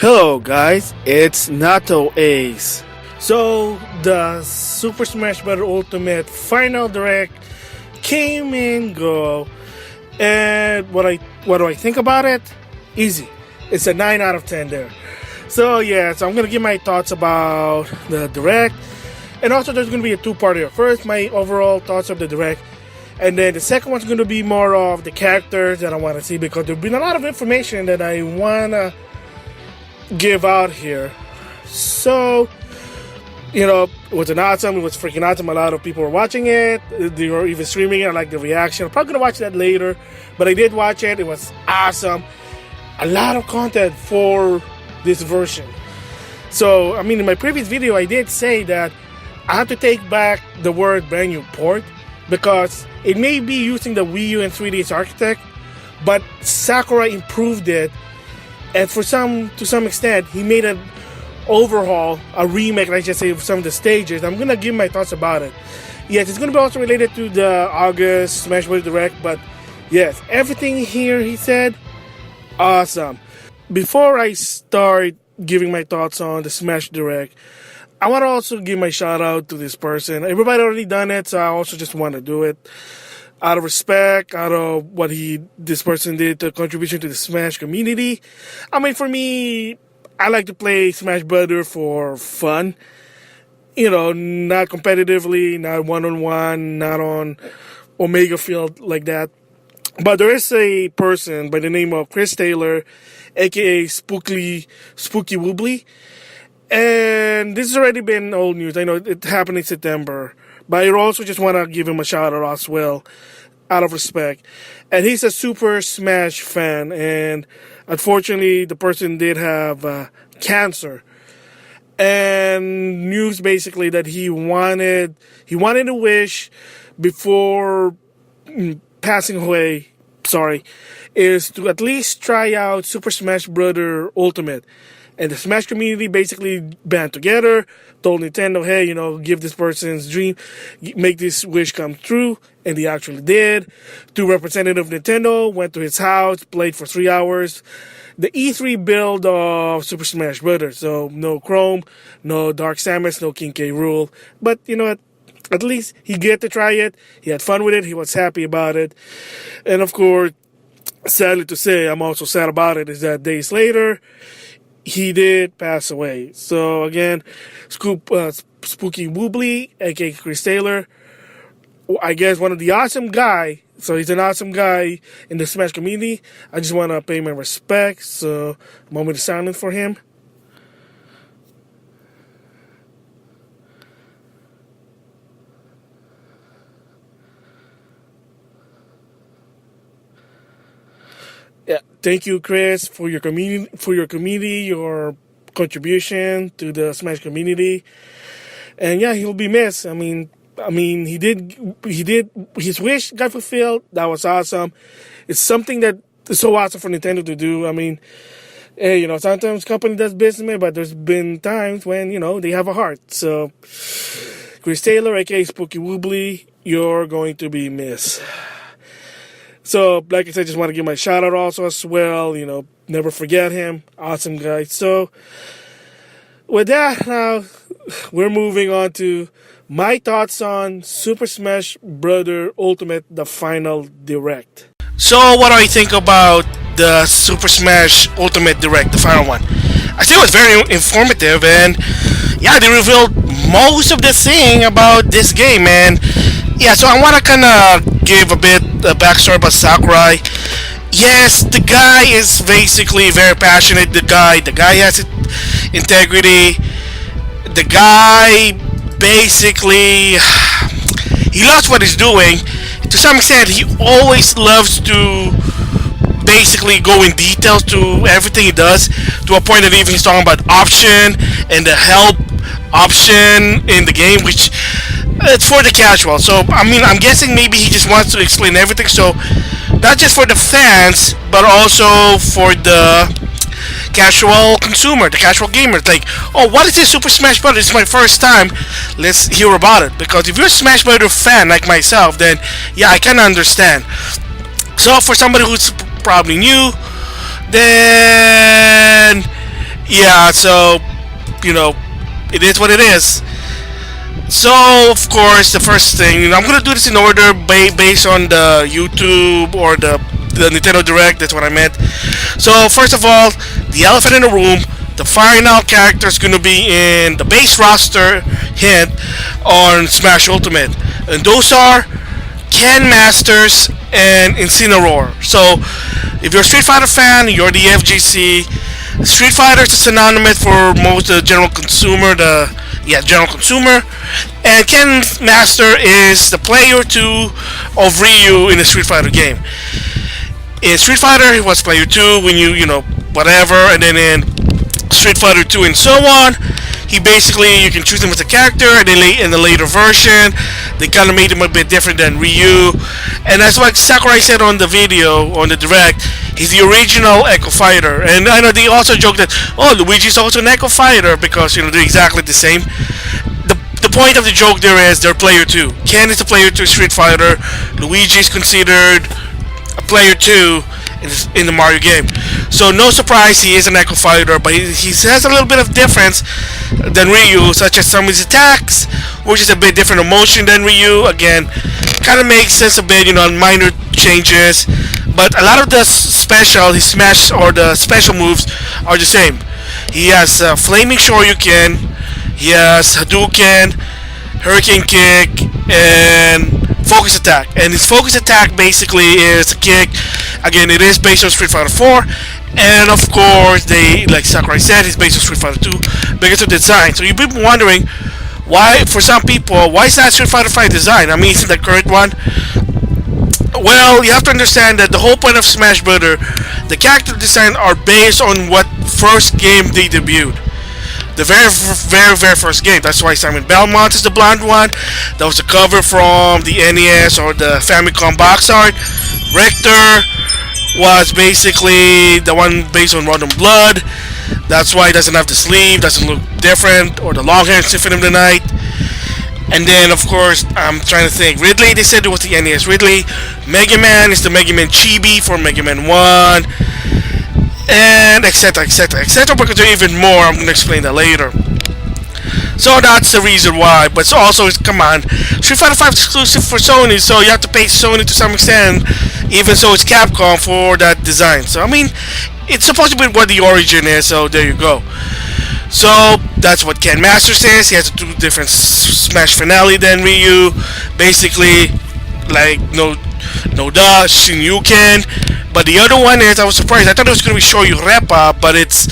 Hello guys, it's NautoAce. So the Super Smash Bros. Ultimate Final Direct came and go, and what do I think about it? Easy. It's a 9 out of 10 there. So yeah, so I'm gonna give my thoughts about the Direct, and also there's gonna be a two-part here. First, my overall thoughts of the Direct, and then the second one's gonna be more of the characters that I want to see, because there's been a lot of information that I wanna give out here. So, it was awesome. It was freaking awesome. A lot of people were watching it. They were even streaming it. I like the reaction. I'm probably gonna watch that later, but I did watch it. It was awesome. A lot of content for this version. So, in my previous video, I did say that I have to take back the word brand new port, because it may be using the Wii U and 3DS architect, but Sakurai improved it. And to some extent, he made an overhaul, a remake, let's just say, of some of the stages. I'm going to give my thoughts about it. Yes, it's going to be also related to the August Smash Bros. Direct, but yes, everything here, he said, awesome. Before I start giving my thoughts on the Smash Direct, I want to also give my shout out to this person. Everybody already done it, so I also just want to do it. Out of respect, out of what this person did, the contribution to the Smash community. For me, I like to play Smash Bros. For fun. Not competitively, not one-on-one, not on Omega Field like that. But there is a person by the name of Chris Taylor, aka SpookyWoobler. And this has already been old news. I know it happened in September. But I also just want to give him a shout out as well, out of respect. And he's a Super Smash fan, and unfortunately the person did have cancer. And news basically that he wanted a wish before passing away, is to at least try out Super Smash Bros. Ultimate. And the Smash community basically band together, told Nintendo, hey, give this person's dream, make this wish come true. And they actually did. Two representatives of Nintendo went to his house, played for 3 hours. The E3 build of Super Smash Bros. So no Chrome, no Dark Samus, no King K. Rool. But you know what? At least he get to try it. He had fun with it. He was happy about it. And of course, sadly to say, I'm also sad about it, is that days later, he did pass away. So again, SpookyWoobler, aka Chris Taylor, I guess one of the awesome guy. So he's an awesome guy in the Smash community. I just want to pay my respects. So a moment of silence for him. Yeah, thank you, Chris, for your community, your contribution to the Smash community, and yeah, he'll be missed. He did his wish got fulfilled. That was awesome. It's something that is so awesome for Nintendo to do. Hey, sometimes company does business, but there's been times when they have a heart. So, Chris Taylor, aka SpookyWoobler, you're going to be missed. So, like I said, just want to give my shout out also as well. Never forget him. Awesome guy. So, with that, now we're moving on to my thoughts on Super Smash Bros. Ultimate, the Final Direct. So, what do I think about the Super Smash Ultimate Direct, the final one? I think it was very informative, and yeah, they revealed most of the thing about this game, and yeah, so I want to kind of give a bit of backstory about Sakurai. Yes, the guy is basically very passionate. The guy has integrity. The guy basically, he loves what he's doing. To some extent, he always loves to basically go in details to everything he does, to a point that even he's talking about option and the help option in the game, which it's for the casual. So I'm guessing maybe he just wants to explain everything, so not just for the fans but also for the casual consumer, the casual gamer. Like, oh, what is this Super Smash Bros? It's my first time, let's hear about it. Because if you're a Smash Bros fan like myself, then yeah, I can understand. So for somebody who's probably new, then Yeah, so you know, it is what it is. So, of course, the first thing, I'm gonna do this in order based on the YouTube or the Nintendo Direct. That's what I meant. So, first of all, the elephant in the room. The final character is gonna be in the base roster hint on Smash Ultimate, and those are Ken Masters and Incineroar. So, if you're a Street Fighter fan, you're the FGC. Street Fighter is synonymous for most general consumer. General consumer, and Ken Master is the player 2 of Ryu in the Street Fighter game. In Street Fighter, he was player 2 when you know, whatever, and then in Street Fighter 2 and so on, he basically, you can choose him as a character, and then in the later version, they kind of made him a bit different than Ryu. And that's what Sakurai said on the video, on the Direct, he's the original Echo Fighter. And I know they also joked that, oh, Luigi's also an Echo Fighter, because, you know, they're exactly the same. The point of the joke there is they're player 2. Ken is a player 2 Street Fighter, Luigi is considered a player 2 in the Mario game. So no surprise he is an Echo Fighter, but he has a little bit of difference than Ryu, such as some of his attacks, which is a bit different emotion than Ryu. Again, kind of makes sense a bit, you know, minor changes. But a lot of the his smash or the special moves are the same. He has Flaming Shoryuken, he has Hadouken, Hurricane Kick, and Focus Attack. And his Focus Attack basically is a kick. Again, it is based on Street Fighter 4. And of course, like Sakurai said, it's based on Street Fighter 2 because of the design. So you've been wondering why, for some people, why is that Street Fighter 5 design? I mean, it's the current one. Well, you have to understand that the whole point of Smash Brother, the character design are based on what first game they debuted. The very first game. That's why Simon Belmont is the blonde one. That was a cover from the NES or the Famicom box art. Richter was basically the one based on Rotten Blood. That's why he doesn't have the sleeve, doesn't look different, or the long hair in Symphony of the Night. And then, of course, I'm trying to think. Ridley, they said it was the NES Ridley. Mega Man is the Mega Man Chibi for Mega Man 1. And etc, etc, etc. We're going to do even more. I'm going to explain that later. So that's the reason why. But it's also, come on, Street Fighter 5 is exclusive for Sony, so you have to pay Sony to some extent. Even so, it's Capcom for that design. So, I mean, it's supposed to be what the origin is, so there you go. So, that's what Ken Masters is. He has a 2 different Smash finale than Ryu. Basically, like, no Shinyuken. But the other one is, I was surprised. I thought it was going to be Shoyu Repa, but it's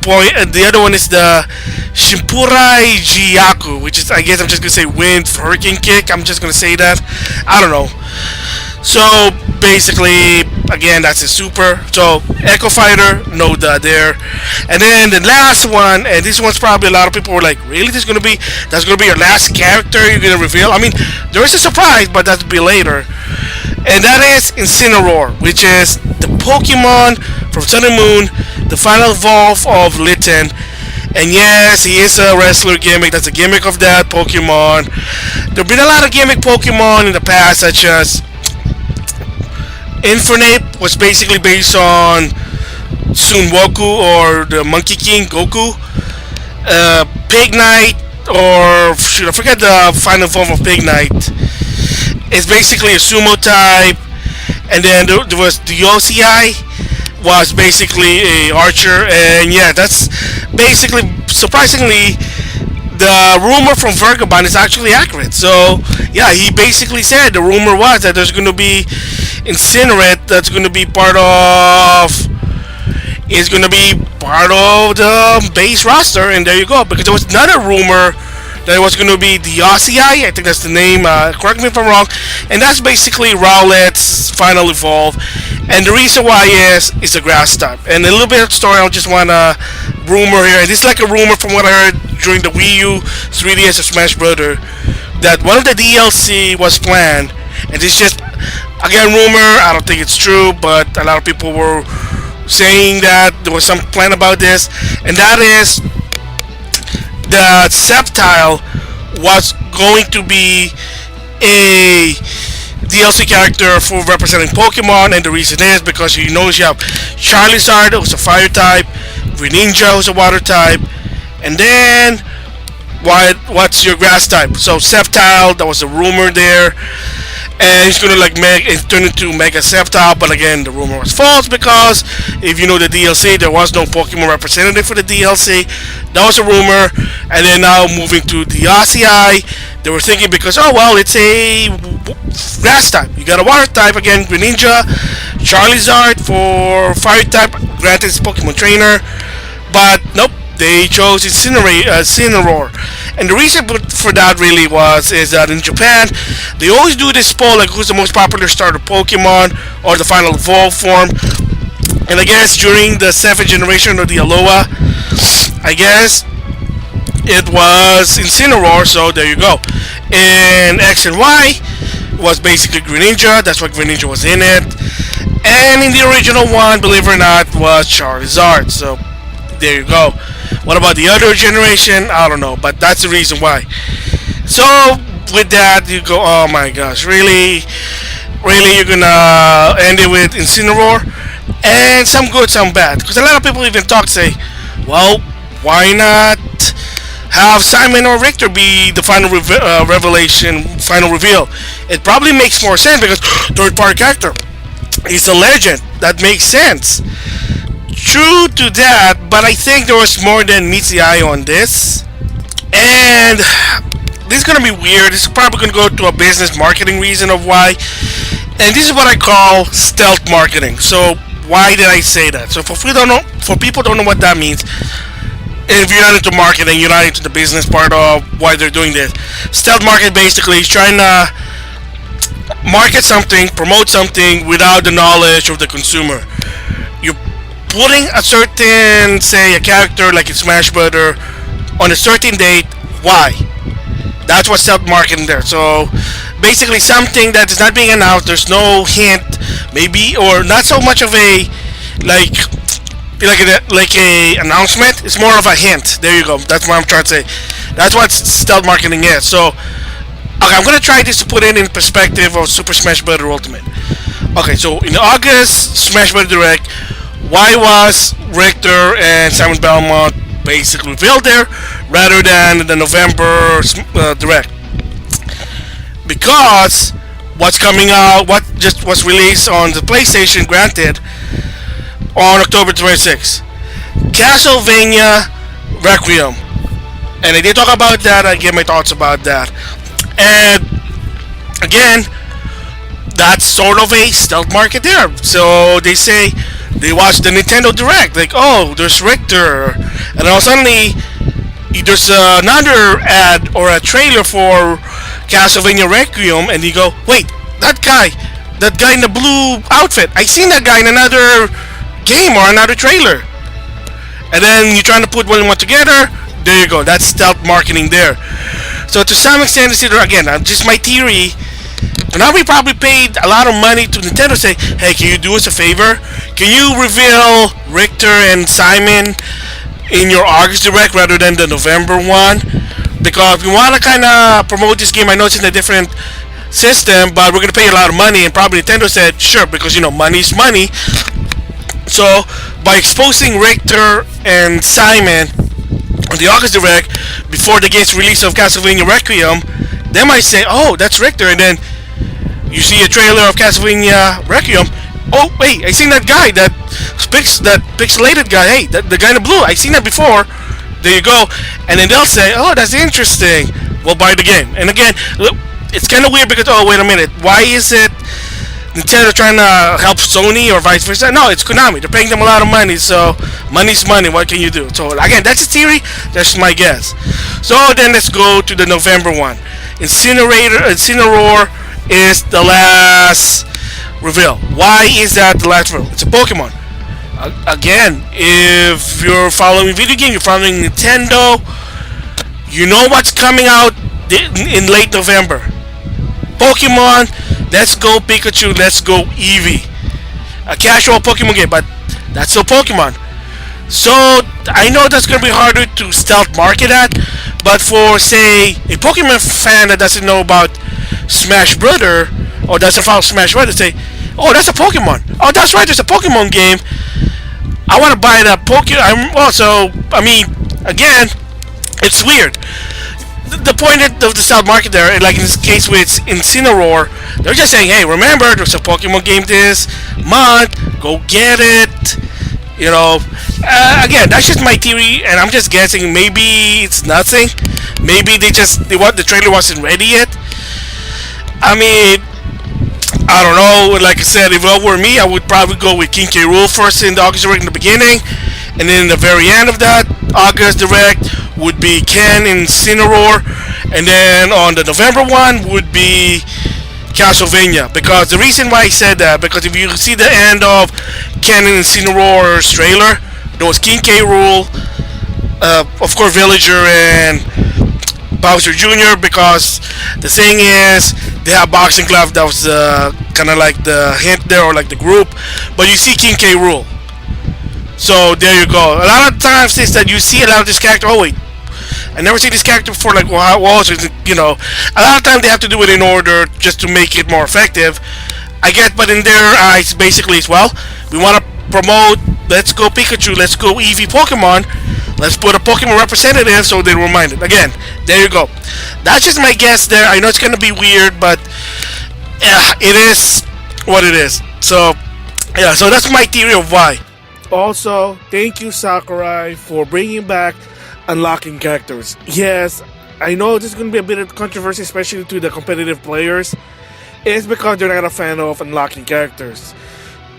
the other one is the Shimpurai Jiyaku, which is, I guess I'm just going to say wind for Hurricane Kick. I'm just going to say that. I don't know. So basically, again, that's a super. So Echo Fighter, no duh there. And then the last one, and this one's probably a lot of people were like, really, that's gonna be your last character you're gonna reveal? I mean, there is a surprise, but that'll be later. And that is Incineroar, which is the Pokemon from Sun and Moon, the final evolve of Litten. And yes, he is a wrestler gimmick. That's a gimmick of that Pokemon. There have been a lot of gimmick Pokemon in the past, such as Infernape was basically based on Sunwoku or the Monkey King Goku. Pig Knight, or should I forget the final form of Pig Knight? It's basically a sumo type. And then there was the OCI, was basically a archer. And yeah, that's basically, surprisingly, the rumor from Vagabond is actually accurate. So yeah, he basically said the rumor was that there's going to be Incinerate that's going to be part of the base roster, and there you go. Because there was another rumor that it was going to be the OCI, I think that's the name, correct me if I'm wrong, and that's basically Rowlet's final evolve. And the reason why is the grass type. And a little bit of story, I just want to rumor here, and this is like a rumor from what I heard during the Wii U 3DS of Smash Brother, that one of the DLC was planned, and this is just, again, rumor, I don't think it's true, but a lot of people were saying that there was some plan about this, and that is the Sceptile was going to be a DLC character for representing Pokemon, and the reason is because you have Charizard, who's a fire type, Greninja, who's a water type, and then what's your grass type? So Sceptile, that was a rumor there, and he's gonna like turn into Mega Sceptile, but again the rumor was false because if you know the DLC, there was no Pokemon representative for the DLC. That was a rumor, and then now moving to the OCI, they were thinking because oh well, it's a grass type. You got a water type again, Greninja, Charizard for fire type. Granted, it's Pokemon Trainer, but nope. They chose Incineroar, and the reason for that really is that in Japan they always do this poll like who's the most popular starter Pokemon or the final evolve form, and I guess during the 7th generation of the Alola, I guess it was Incineroar, so there you go. In X and Y was basically Greninja, that's why Greninja was in it, and in the original one, believe it or not, was Charizard, so there you go. What about the other generation? I don't know, but that's the reason why. So with that, you go, oh my gosh, really, you're gonna end it with Incineroar, and some good, some bad. Because a lot of people even say, well, why not have Simon or Richter be the final final reveal? It probably makes more sense because third-party character. He's a legend. That makes sense. True to that, but I think there was more than meets the eye on this. And this is gonna be weird. This is probably gonna go to a business marketing reason of why. And this is what I call stealth marketing. So why did I say that? So for people don't know what that means. If you're not into marketing, you're not into the business part of why they're doing this. Stealth marketing basically is trying to market something, promote something without the knowledge of the consumer. You're putting a certain, say, a character like in Smash Brother on a certain date. Why? That's what stealth marketing there. So basically something that is not being announced, there's no hint, maybe, or not so much of a like a announcement. It's more of a hint. There you go. That's what I'm trying to say. That's what stealth marketing is. So okay, I'm gonna try this to put it in perspective of Super Smash Bros. Ultimate. Okay, so in August Smash Bros. Direct, why was Richter and Simon Belmont basically revealed there rather than the November Direct? Because what's coming out, what just was released on the PlayStation, granted, on October 26th, Castlevania Requiem, and I did talk about that. I gave my thoughts about that, and again, that's sort of a stealth market there. So they say they watch the Nintendo Direct, like, oh, there's Richter, and then suddenly there's another ad or a trailer for Castlevania Requiem, and you go, wait, that guy in the blue outfit, I seen that guy in another game or another trailer. And then you're trying to put one and one together. There you go. That's stealth marketing there. So to some extent, again, just my theory. Now we probably paid a lot of money to Nintendo. Say, hey, can you do us a favor? Can you reveal Richter and Simon in your August Direct rather than the November one? Because we want to kind of promote this game. I know it's in a different system, but we're gonna pay a lot of money, and probably Nintendo said sure, because you know money's money. So by exposing Richter and Simon on the August Direct before the game's release of Castlevania Requiem, they might say, oh, that's Richter, and then you see a trailer of Castlevania Requiem. Oh wait, I seen that guy, that pixelated guy. Hey, the guy in the blue, I seen that before. There you go. And then they'll say, oh, that's interesting, we'll buy the game. And again, look, it's kind of weird because, oh, wait a minute, why is it Nintendo trying to help Sony or vice versa? No, it's Konami. They're paying them a lot of money, so money's money. What can you do? So again, that's a theory. That's my guess. So then let's go to the November one. Incineroar is the last reveal. Why is that the last reveal? It's a Pokemon. Again, if you're following video game, you're following Nintendo, you know what's coming out in late November. Pokemon, let's go Pikachu, let's go Eevee. A casual Pokemon game, but that's still Pokemon. So I know that's going to be harder to stealth market at, but for, say, a Pokemon fan that doesn't know about Smash Brother, or doesn't follow Smash Brother, say, oh, that's a Pokemon. Oh, that's right, there's a Pokemon game. I want to buy the Pokemon. I'm also, I mean, again, it's weird. The point of the stock market there, like in this case with Incineroar, they're just saying, hey, remember, there's a Pokemon game this month, go get it. You know, again, that's just my theory, and I'm just guessing. Maybe it's nothing. Maybe the trailer wasn't ready yet. I mean, I don't know. Like I said, if it were me, I would probably go with King K. Rool first in the August Direct in the beginning, and then in the very end of that August Direct would be Ken and Incineroar, and then on the November one would be Castlevania. Because the reason why I said that, because if you see the end of Ken and Incineroar's trailer, there was King K. Rool, of course Villager and Bowser Jr. Because the thing is, they have boxing glove. That was kind of like the hint there, or like the group. But you see King K. Rool. So there you go. A lot of times is that you see a lot of this character. Oh wait, I never seen this character before. Like, well, you know, a lot of times they have to do it in order just to make it more effective. I get, but in their eyes, basically, as well, we want to promote. Let's go Pikachu. Let's go Eevee Pokemon. Let's put a Pokemon representative so they're reminded. Again, there you go. That's just my guess there. I know it's gonna be weird, but it is what it is. So yeah, so that's my theory of why. Also, thank you Sakurai for bringing back unlocking characters. Yes, I know this is going to be a bit of controversy, especially to the competitive players. It's because they're not a fan of unlocking characters.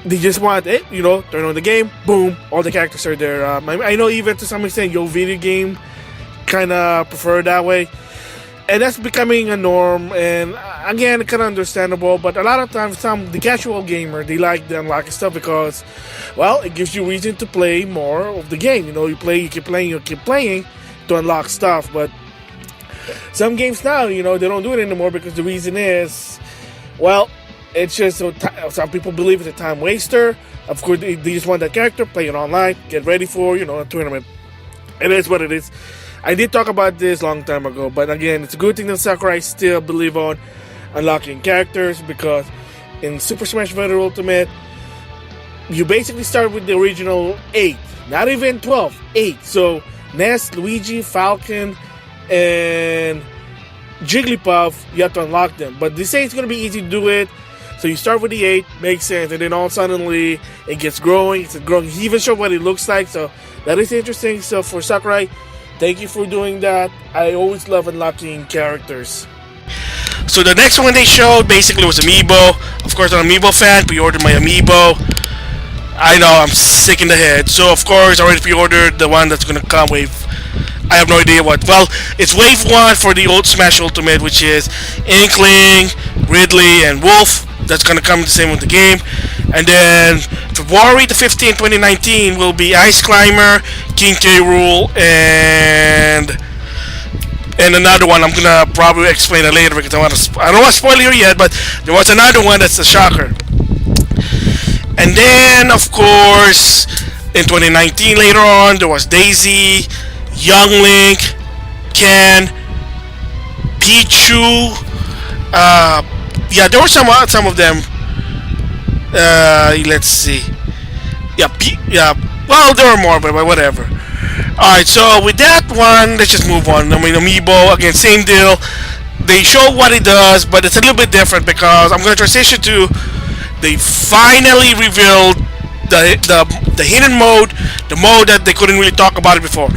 They just want it, you know, turn on the game, boom, all the characters are there. I know even to some extent, your video game kind of prefer it that way. And that's becoming a norm, and again, kind of understandable. But a lot of times, the casual gamer, they like the unlocking stuff because, well, it gives you reason to play more of the game. You know, you keep playing to unlock stuff. But some games now, you know, they don't do it anymore because the reason is, well, it's just some people believe it's a time waster. Of course, they just want that character, play it online, get ready for, you know, a tournament. It is what it is. I did talk about this a long time ago, but again, it's a good thing that Sakurai still believe on unlocking characters, because in Super Smash Bros. Ultimate, you basically start with the original 8, not even 12, 8. So Ness, Luigi, Falcon, and Jigglypuff, you have to unlock them. But they say it's going to be easy to do it. So you start with the 8, makes sense, and then all suddenly it gets growing. It's growing. He even showed what it looks like, so that is interesting. So for Sakurai, thank you for doing that. I always love unlocking characters. So the next one they showed basically was Amiibo. Of course, I'm an Amiibo fan. Pre-ordered my Amiibo. I know, I'm sick in the head. So of course, I already pre-ordered the one that's gonna come with, I have no idea what. Well, it's Wave 1 for the old Smash Ultimate, which is Inkling, Ridley, and Wolf. That's gonna come the same with the game. And then February the 15th, 2019 will be Ice Climber, King K. Rool, and another one. I'm gonna probably explain it later because I don't want to spoil it yet, but there was another one that's a shocker. And then of course in 2019 later on there was Daisy, Young Link, Ken, Pichu. Yeah, there were some of them. Let's see. Yeah. Well, there were more, but whatever. Alright, so with that one, let's just move on. I mean, Amiibo, again, same deal. They show what it does, but it's a little bit different because I'm going to transition to, they finally revealed the hidden mode, the mode that they couldn't really talk about it before.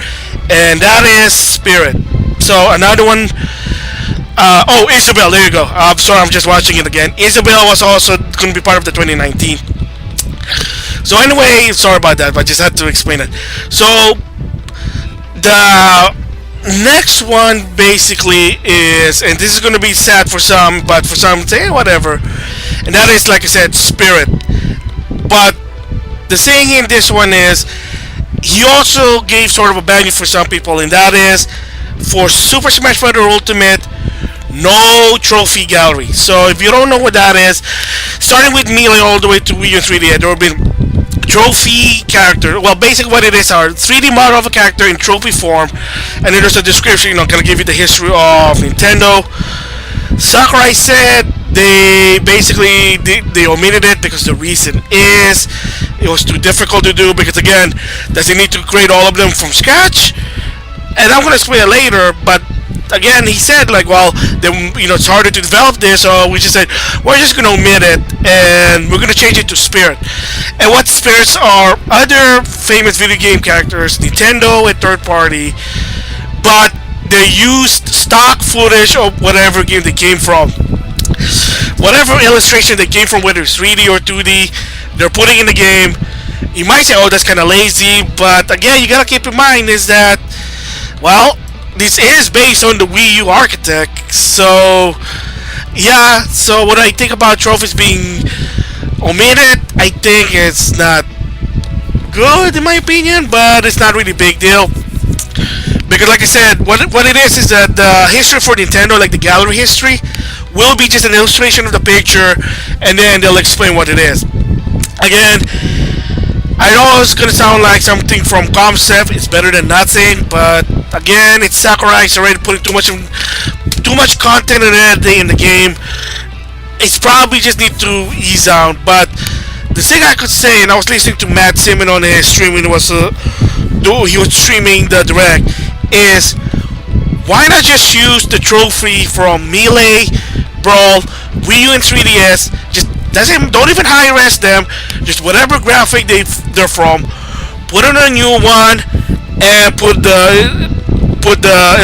And that is Spirit. So another one. Oh, Isabel, there you go. I'm sorry, I'm just watching it again. Isabel was also going to be part of the 2019. So anyway, sorry about that, but I just had to explain it. So the next one basically is, and this is going to be sad for some, but for some, say whatever. And that is, like I said, Spirit. But the thing in this one is, he also gave sort of a value for some people, and that is for Super Smash Bros. Ultimate, no trophy gallery. So if you don't know what that is, starting with Melee all the way to Wii U 3D, there will be trophy character. Well, basically what it is are 3D model of a character in trophy form, and then there's a description, you know, gonna give you the history of Nintendo. Sakurai said they basically they omitted it because the reason is it was too difficult to do because again, does he need to create all of them from scratch? And I'm gonna explain it later, but again, he said like, well, then it's harder to develop this, so we just said we're just gonna omit it and we're gonna change it to spirit. And what spirits are other famous video game characters, Nintendo and third party, but they used stock footage of whatever game they came from. Whatever illustration they came from, whether it's 3D or 2D, they're putting in the game. You might say, oh, that's kind of lazy, but again, you gotta keep in mind is that, well, this is based on the Wii U architect, so yeah. So what I think about trophies being omitted, I think it's not good in my opinion, but it's not really a big deal. Because like I said, what it is that the history for Nintendo, like the gallery history, will be just an illustration of the picture, and then they'll explain what it is. Again, I know it's gonna sound like something from concept. It's better than nothing, but again, it's Sakurai. It's already putting too much content and editing in the game. It's probably just need to ease out. But the thing I could say, and I was listening to Matt Simon on his stream when he was streaming the direct, is why not just use the trophy from Melee, Brawl, Wii U, and 3DS? Don't even high res them. Just whatever graphic they're from, put on a new one and put the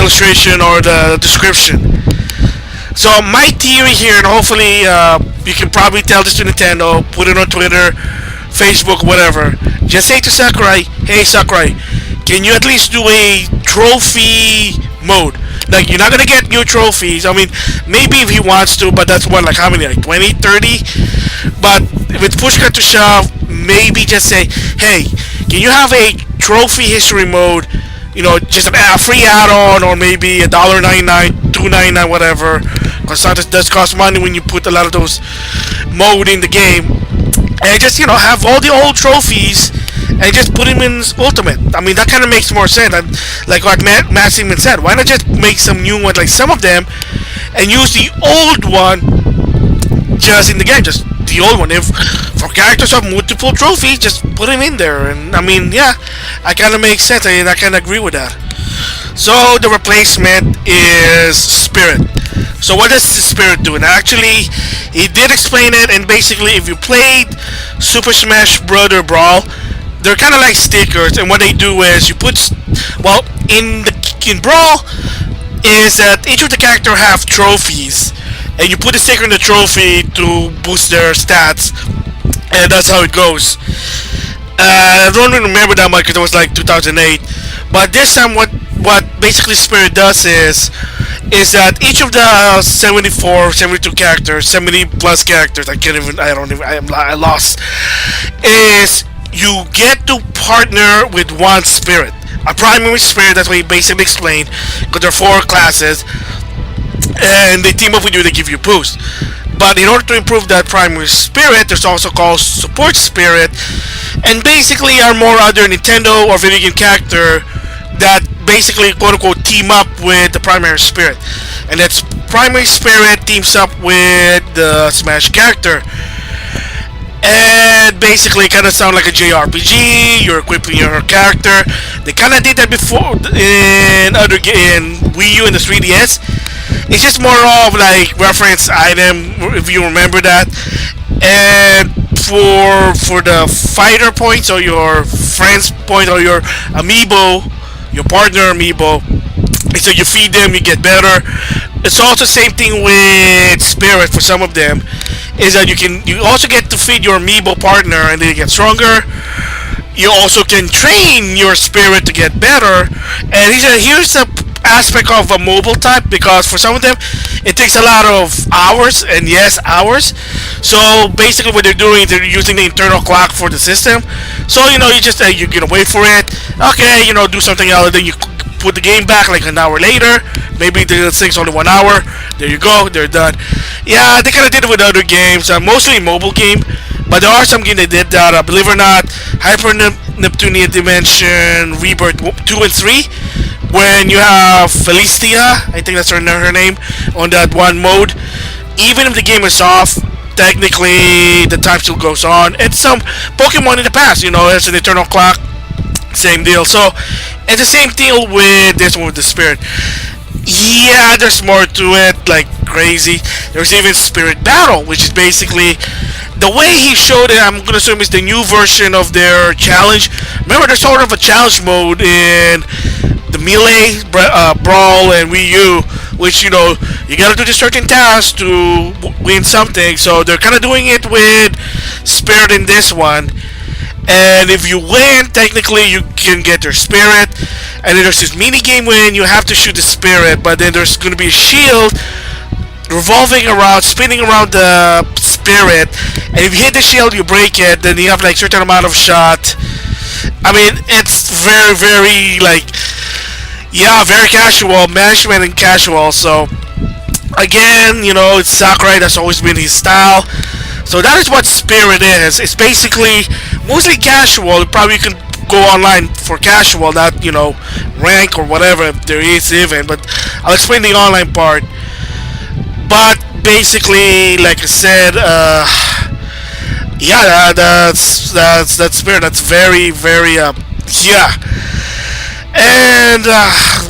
illustration or the description. So my theory here, and hopefully you can probably tell this to Nintendo, put it on Twitter, Facebook, whatever. Just say to Sakurai, hey Sakurai, can you at least do a trophy mode? Like, you're not gonna get new trophies. I mean, maybe if he wants to, but that's what, like how many, like 20, 30? But with push cut to shove, maybe just say, hey, can you have a trophy history mode? Just a free add-on, or maybe $1.99, $2.99, whatever. Because it does cost money when you put a lot of those mode in the game. And just, have all the old trophies and just put him in Ultimate. I mean, that kind of makes more sense. And like what Matt Simon said, why not just make some new ones, like some of them, and use the old one just in the game, just the old one. If for characters have multiple trophies, just put him in there. And I mean, yeah, I kind of makes sense. I kind of agree with that. So the replacement is Spirit. So what does the Spirit do? And actually, he did explain it. And basically, if you played Super Smash Bros. Brawl, they're kind of like stickers. And what they do is you put, well, in Brawl, is that each of the characters have trophies, and you put a sticker in the trophy to boost their stats, and that's how it goes. I don't really remember that much because it was like 2008. But this time, what basically Spirit does is that each of the 74, 72 characters, 70 plus characters, I lost, is you get to partner with one spirit. A primary spirit, that's what he basically explained, because there are 4 classes, and they team up with you, they give you boost. But in order to improve that primary spirit, there's also called support spirit, and basically are more other Nintendo or video game character that basically quote unquote team up with the primary spirit. And that's primary spirit teams up with the Smash character. And basically kind of sound like a JRPG. You're equipping your character. They kind of did that before in Wii U and the 3DS. It's just more of like reference item, if you remember that. And for the fighter points or your friends point or your amiibo, your partner amiibo, so you feed them, you get better. It's also the same thing with Spirit. For some of them, is that you also get to feed your amiibo partner, and they get stronger. You also can train your Spirit to get better. And here's the aspect of a mobile type, because for some of them it takes a lot of hours, and yes, hours. So basically what they're doing, they're using the internal clock for the system. So you just you're gonna wait for it, okay, do something else, then you put the game back like an hour later. Maybe the thing's only 1 hour. There you go, they're done. Yeah, they kind of did it with other games, mostly mobile game. But there are some games that did that. Believe it or not, Hyper Neptunia Dimension Rebirth 2 and 3, when you have Felicia, I think that's her name, on that one mode, even if the game is off, technically the time still goes on. It's some Pokemon in the past, you know, it's an eternal clock, same deal. So it's the same deal with this one with the spirit. Yeah, there's more to it, like crazy. There's even Spirit Battle, which is basically the way he showed it. I'm gonna assume it's the new version of their challenge. Remember, there's sort of a challenge mode in the Melee, Brawl, and Wii U, which, you know, you gotta do this certain task to win something. So they're kind of doing it with Spirit in this one. And if you win, technically you can get your spirit. And then there's this mini game when you have to shoot the spirit, but then there's going to be a shield revolving around, spinning around the spirit. And if you hit the shield, you break it. Then you have like certain amount of shot. I mean, it's very, very like, yeah, very casual, management and casual. So again, you know, it's Sakurai. That's always been his style. So that is what Spirit is. It's basically mostly casual. Probably you can go online for casual, not, you know, rank or whatever, if there is even. But I'll explain the online part. But basically, like I said, yeah, that's Spirit. That's very, very, yeah. And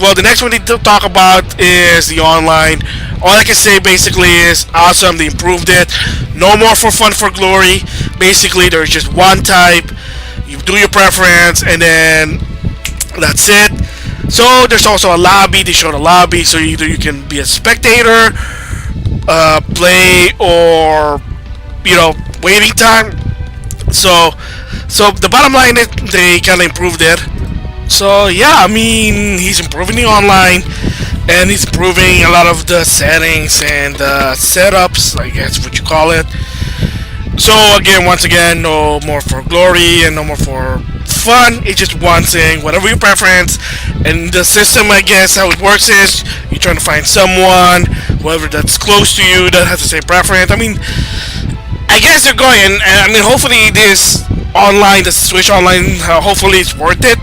well, the next one to talk about is the online. All I can say basically is awesome. They improved it. No more for fun for glory. Basically, there's just one type. You do your preference, and then that's it. So there's also a lobby. They showed a lobby, so either you can be a spectator, play, or, you know, waiting time. So the bottom line is they kind of improved it. So yeah, I mean, he's improving the online, and he's improving a lot of the settings and setups, I guess what you call it. So again, once again, no more for glory and no more for fun. It's just one thing, whatever your preference. And the system, I guess, how it works is you're trying to find someone, whoever that's close to you that has the same preference. I mean, I guess they're going, and I mean, hopefully this online, the Switch Online, hopefully it's worth it,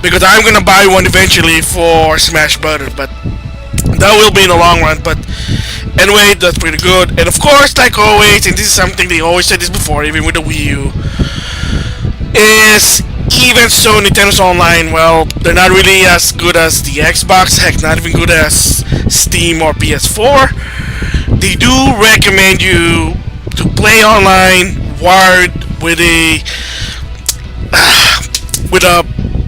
because I'm gonna buy one eventually for Smash Brothers, but that will be in the long run. But anyway, that's pretty good. And of course, like always, and this is something they always said this before, even with the Wii U, is even so Nintendo's online, well, they're not really as good as the Xbox, heck, not even good as Steam or PS4. They do recommend you to play online wired with a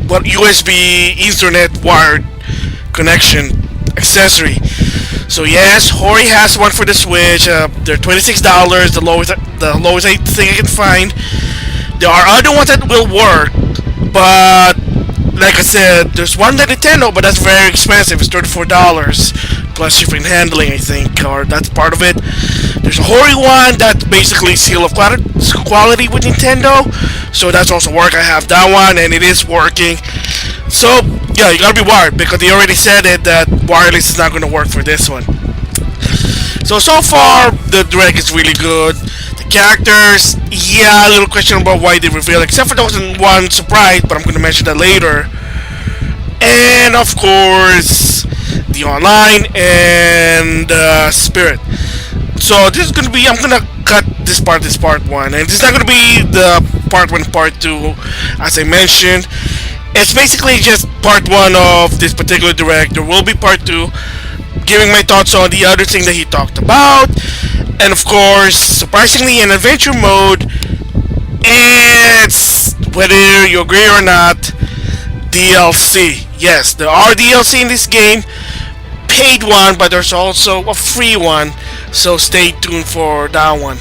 what USB Ethernet wired connection accessory. So yes, Hori has one for the Switch. They're $26, the lowest thing I can find. There are other ones that will work, but like I said, there's one that Nintendo, but that's very expensive. It's $34 plus shipping and handling, I think, or that's part of it. There's a Hori one that's basically seal of quality with Nintendo, so that's also work. I have that one, and it is working. So yeah, you gotta be wired, because they already said it that wireless is not going to work for this one. So far the direct is really good. The characters, yeah, a little question about why they reveal, except for there wasn't one surprise, but I'm going to mention that later. And of course the online and Spirit. So this is going to be, I'm going to cut this part one, and this is not going to be the part 1 part 2 as I mentioned. It's basically just part 1 of this particular direct. There will be part 2, giving my thoughts on the other thing that he talked about, and of course, surprisingly, in adventure mode, it's, whether you agree or not, DLC. Yes, there are DLC in this game, paid one, but there's also a free one, so stay tuned for that one.